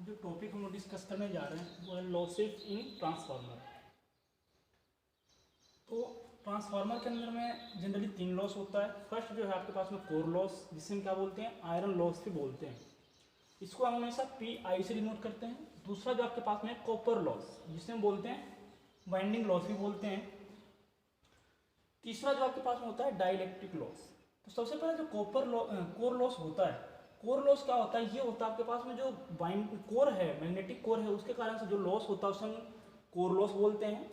जो टॉपिक हम लोग डिस्कस करने जा रहे हैं वो है लॉसेस इन ट्रांसफार्मर। तो ट्रांसफार्मर के अंदर में जनरली 3 लॉस होता है। फर्स्ट जो है आपके पास में कोर लॉस, जिसे हम क्या बोलते हैं, आयरन लॉस भी बोलते हैं। इसको हम हमेशा PI से डिनोट करते हैं। दूसरा जो आपके पास में है कॉपर लॉस, जिसे हम बोलते हैं वाइंडिंग लॉस भी बोलते हैं। तीसरा जो आपके पास में होता है डाइलेक्ट्रिक लॉस। तो सबसे पहले जो कोर लॉस होता है, कोर लॉस क्या होता है, ये होता है आपके पास में जो कोर है, मैग्नेटिक कोर है, उसके कारण से जो लॉस होता है उसे हम कोर लॉस बोलते हैं।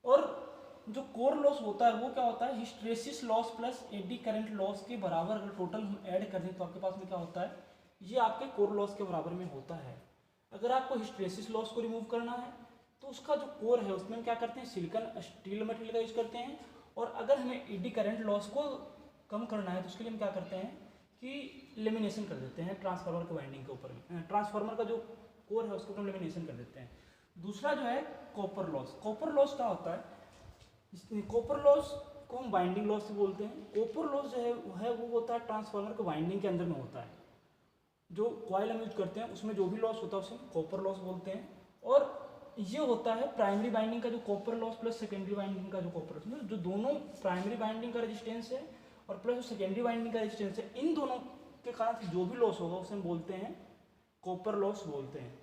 और जो कोर लॉस होता है वो क्या होता है, hysteresis loss plus eddy current loss के बराबर अगर टोटल हम ऐड कर दें तो आपके पास में क्या होता है, ये आपके कोर लॉस के बराबर में होता है। अगर आपको हिस्ट्रेसिस लॉस को रिमूव करना है तो उसका जो कोर है उसमें हम क्या करते हैं, सिलिकॉन स्टील मटेरियल का यूज करते हैं। और अगर हमें एडी करंट लॉस को कम करना है तो उसके लिए हम क्या करते हैं कि लेमिनेशन कर देते हैं ट्रांसफार्मर के वाइंडिंग के ऊपर में, ट्रांसफार्मर का जो कोर है उसको हम लेमिनेशन कर देते हैं। दूसरा जो है कॉपर लॉस। कॉपर लॉस क्या होता है, कॉपर लॉस को हम वाइंडिंग लॉस से बोलते हैं। कॉपर लॉस जो है वो होता है ट्रांसफार्मर के वाइंडिंग के अंदर में होता है। जो कॉइल हम यूज करते हैं उसमें जो भी लॉस होता है उसे हम कॉपर लॉस बोलते हैं। और ये होता है प्राइमरी बाइंडिंग का जो copper loss plus secondary binding का जो कॉपर लॉस, जो दोनों प्राइमरी बाइंडिंग का रेजिस्टेंस है और प्लस जो सेकेंडरी बाइंडिंग का रेजिस्टेंस है, इन दोनों के कारण से जो भी लॉस होगा उसे हम बोलते हैं कॉपर लॉस बोलते हैं।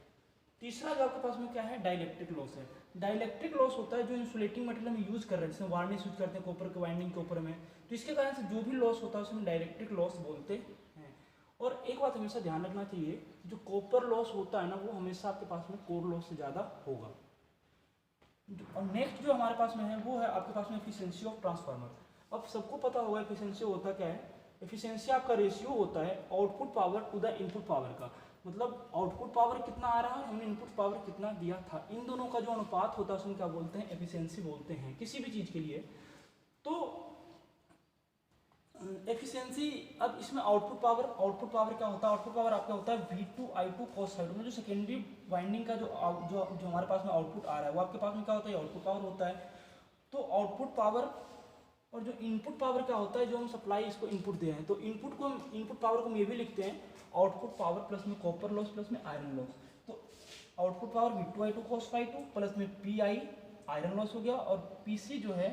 तीसरा जो आपके पास में क्या है, डाइलेक्ट्रिक लॉस है। डाइलेक्ट्रिक लॉस होता है जो इंसुलेटिंग मटेरियल हम यूज कर रहे हैं, जैसे वार्निश यूज करते हैं कॉपर के वाइंडिंग के ऊपर में, तो इसके कारण से जो भी लॉस होता है उसे हम डाइलेक्ट्रिक लॉस बोलते हैं। और एक बात हमेशा ध्यान रखना चाहिए, जो कॉपर लॉस होता है ना वो हमेशा आपके पास में कोर लॉस से ज़्यादा होगा। और नेक्स्ट जो हमारे पास में है वो है आपके पास में एफिशिएंसी ऑफ ट्रांसफार्मर। अब सबको पता होगा एफिशिएंसी होता क्या है। एफिशिएंसी आपका रेशियो होता है output power to the input power का, मतलब आउटपुट पावर कितना आ रहा है, हमने इनपुट पावर कितना दिया था, इन दोनों का जो अनुपात होता है उसमें क्या बोलते हैं, एफिशिएंसी बोलते हैं किसी भी चीज़ के लिए। तो एफिशिएंसी, अब इसमें आउटपुट पावर क्या होता है, आउटपुट पावर आपका होता है V2I2 cos साइड में, जो सेकेंडरी वाइंडिंग का जो हमारे पास में आउटपुट आ रहा है वो आपके पास में क्या होता है, आउटपुट पावर होता है। तो आउटपुट पावर और जो इनपुट पावर क्या होता है, जो हम सप्लाई इसको इनपुट दे रहे हैं, तो इनपुट पावर को हम ये भी लिखते हैं आउटपुट पावर प्लस में कॉपर लॉस प्लस में आयरन लॉस। तो output power V2I2 cos ∅2 plus में PI आयरन लॉस हो गया और PC जो है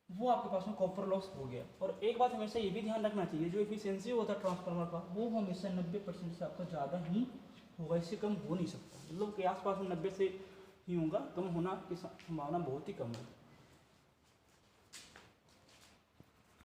वो आपके पास में कॉपर लॉस हो गया। और एक बात हमेशा ये भी ध्यान रखना चाहिए, जो एफिशिएंसी होता है ट्रांसफार्मर का वो हमेशा 90% से आपका ज़्यादा ही होगा, इससे कम हो नहीं सकता। मतलब के आसपास में 90 से ही होगा, कम होना की संभावना बहुत ही कम है।